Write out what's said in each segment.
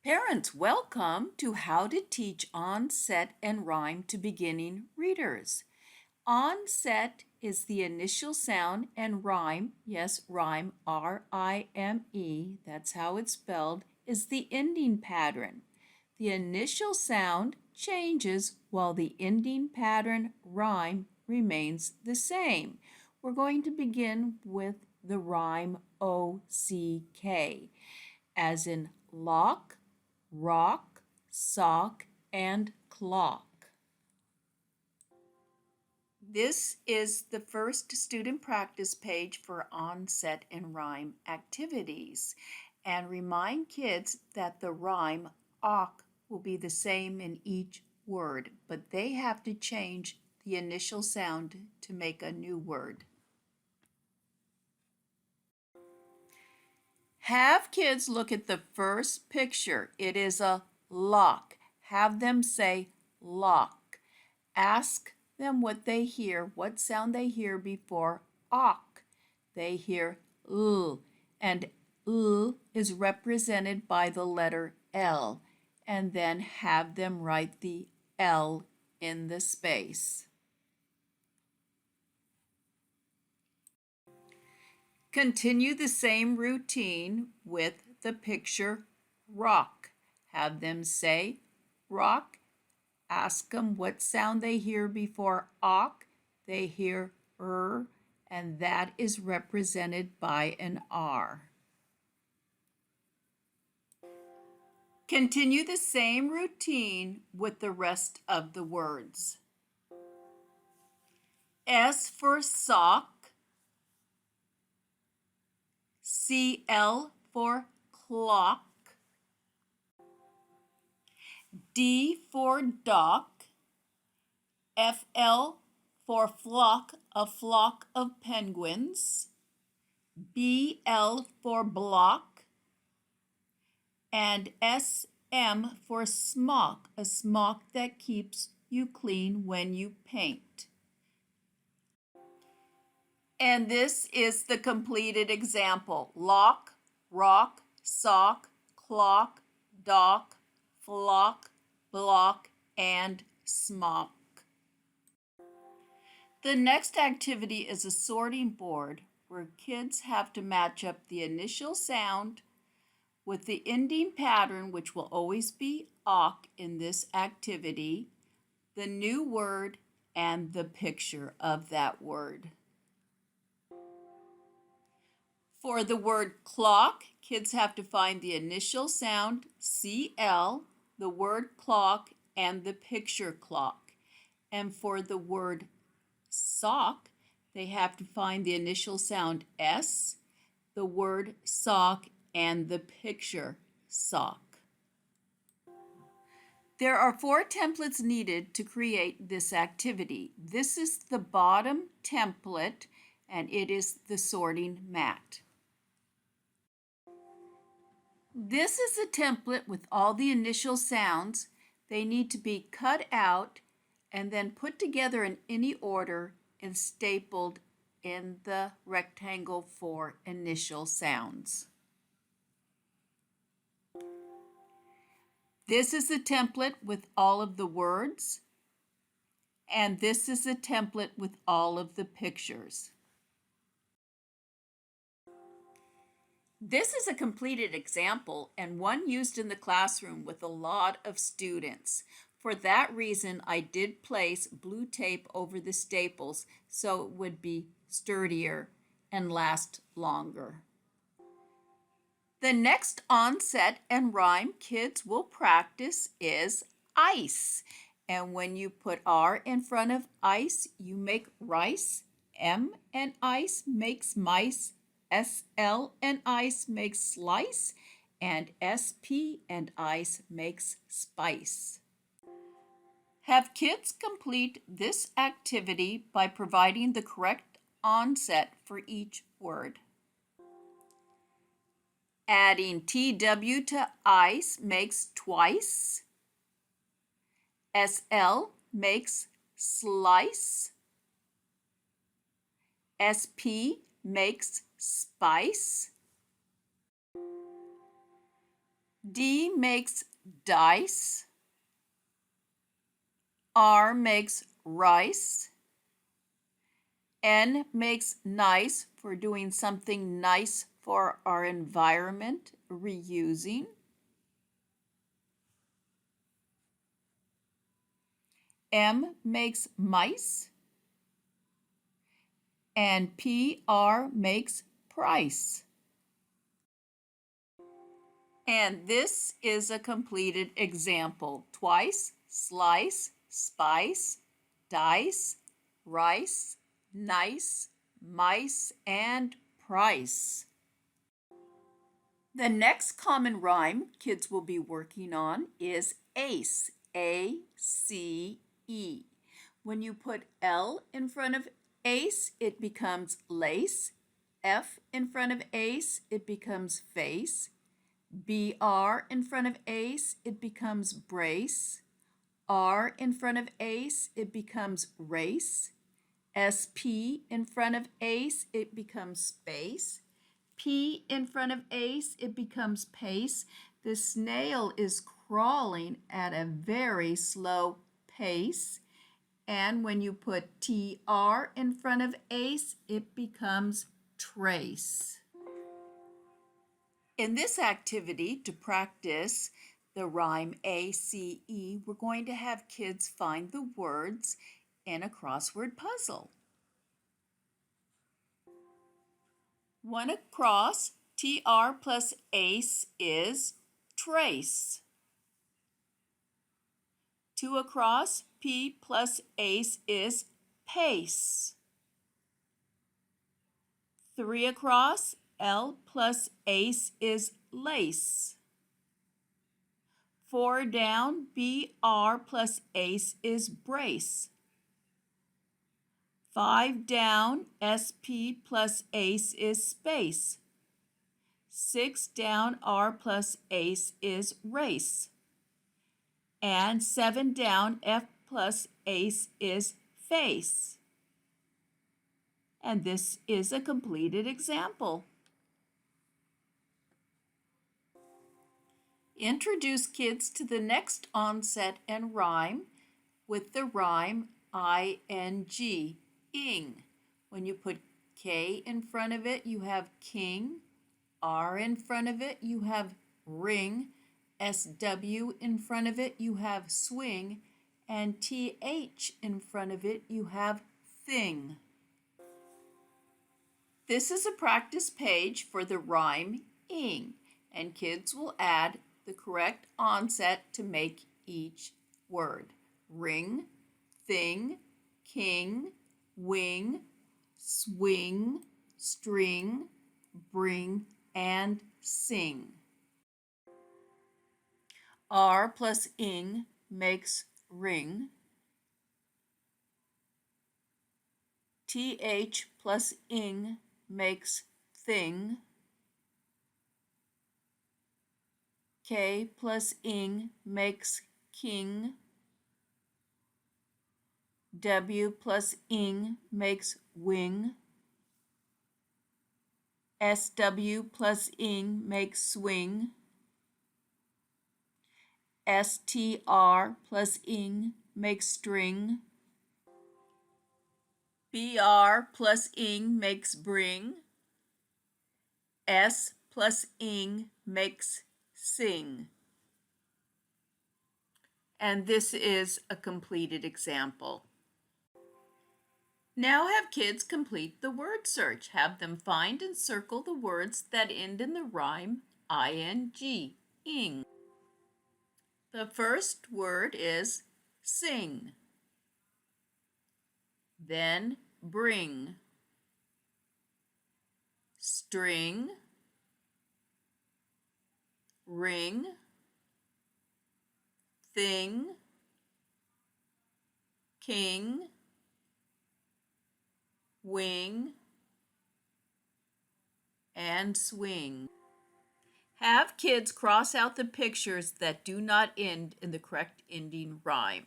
Parents, welcome to How to Teach Onset and Rime to Beginning Readers. Onset is the initial sound and rime, yes, rime, R-I-M-E, that's how it's spelled, is the ending pattern. The initial sound changes while the ending pattern, rime, remains the same. We're going to begin with the rime O-C-K, as in lock, rock, sock, and clock. This is the first student practice page for onset and rime activities. And remind kids that the rime "awk" will be the same in each word, but they have to change the initial sound to make a new word. Have kids look at the first picture. It is a lock. Have them say lock. Ask them what they hear, what sound they hear before awk. They hear l, and l is represented by the letter L, and then have them write the L in the space. Continue the same routine with the picture rock. Have them say rock. Ask them what sound they hear before awk. They hear and that is represented by an R. Continue the same routine with the rest of the words. S for sock. CL for clock. D for dock. FL for flock, a flock of penguins. BL for block. And SM for smock, a smock that keeps you clean when you paint. And this is the completed example. Lock, rock, sock, clock, dock, flock, block, and smock. The next activity is a sorting board where kids have to match up the initial sound with the ending pattern, which will always be awk in this activity, the new word, and the picture of that word. For the word clock, kids have to find the initial sound, CL, the word clock, and the picture clock. And for the word sock, they have to find the initial sound S, the word sock, and the picture sock. There are 4 templates needed to create this activity. This is the bottom template, and it is the sorting mat. This is a template with all the initial sounds. They need to be cut out and then put together in any order and stapled in the rectangle for initial sounds. This is a template with all of the words, and this is a template with all of the pictures. This is a completed example and one used in the classroom with a lot of students. For that reason, I did place blue tape over the staples so it would be sturdier and last longer. The next onset and rime kids will practice is ice. And when you put R in front of ice, you make rice. M and ice makes mice. SL and ice makes slice. And SP and ice makes spice. Have kids complete this activity by providing the correct onset for each word. Adding TW to ice makes twice. SL makes slice. SP makes spice. D makes dice. R makes rice. N makes nice for doing something nice for our environment, reusing. M makes mice. And PR makes price. And this is a completed example. Twice, slice, spice, dice, rice, nice, mice, and price. The next common rhyme kids will be working on is ACE, A-C-E. When you put L in front of ace, it becomes lace. F in front of ace, it becomes face. BR in front of ace, it becomes brace. R in front of ace, it becomes race. SP in front of ace, it becomes space. P in front of ace, it becomes pace. The snail is crawling at a very slow pace. And when you put TR in front of ace, it becomes trace. In this activity, to practice the rhyme ACE, we're going to have kids find the words in a crossword puzzle. One across, TR plus ace is trace. Two across, P plus ace is pace. Three across, L plus ace is lace. Four down, BR plus ace is brace. Five down, SP plus ace is space. Six down, R plus ace is race. And seven down, F plus ace is face. And this is a completed example. Introduce kids to the next onset and rhyme with the rhyme ing, ing. When you put K in front of it, you have king. R in front of it, you have ring. SW in front of it, you have swing. And TH in front of it, you have thing. This is a practice page for the rhyme ing, and kids will add the correct onset to make each word. Ring, thing, king, wing, swing, string, bring, and sing. R plus ing makes ring. TH plus ing makes thing. K plus ing makes king. W plus ing makes wing. SW plus ing makes swing. STR plus ing makes string. BR plus ing makes bring. S plus ing makes sing. And this is a completed example. Now have kids complete the word search. Have them find and circle the words that end in the rhyme ing, ing. The first word is sing, then bring, string, ring, thing, king, wing, and swing. Have kids cross out the pictures that do not end in the correct ending rhyme.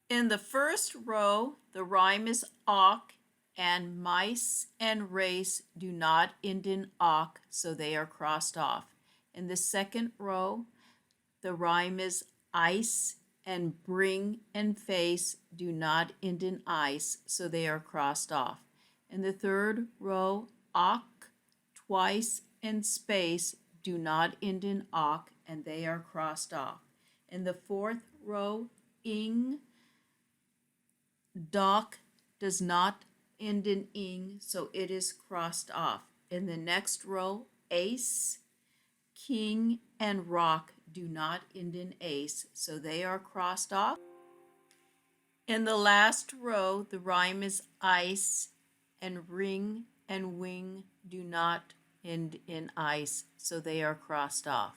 In the first row, the rhyme is awk, and mice and race do not end in awk, so they are crossed off. In the second row, the rhyme is ice, and bring and face do not end in ice, so they are crossed off. In the third row, ock, twice, and space do not end in ock, and they are crossed off. In the fourth row, ing, dock does not end in ing, so it is crossed off. In the next row, ace, king, and rock do not end in ace, so they are crossed off. In the last row, the rhyme is ice, and ring and wing do not end in ice, so they are crossed off.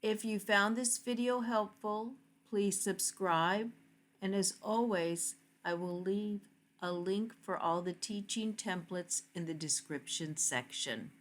If you found this video helpful, please subscribe, and as always, I will leave a link for all the teaching templates in the description section.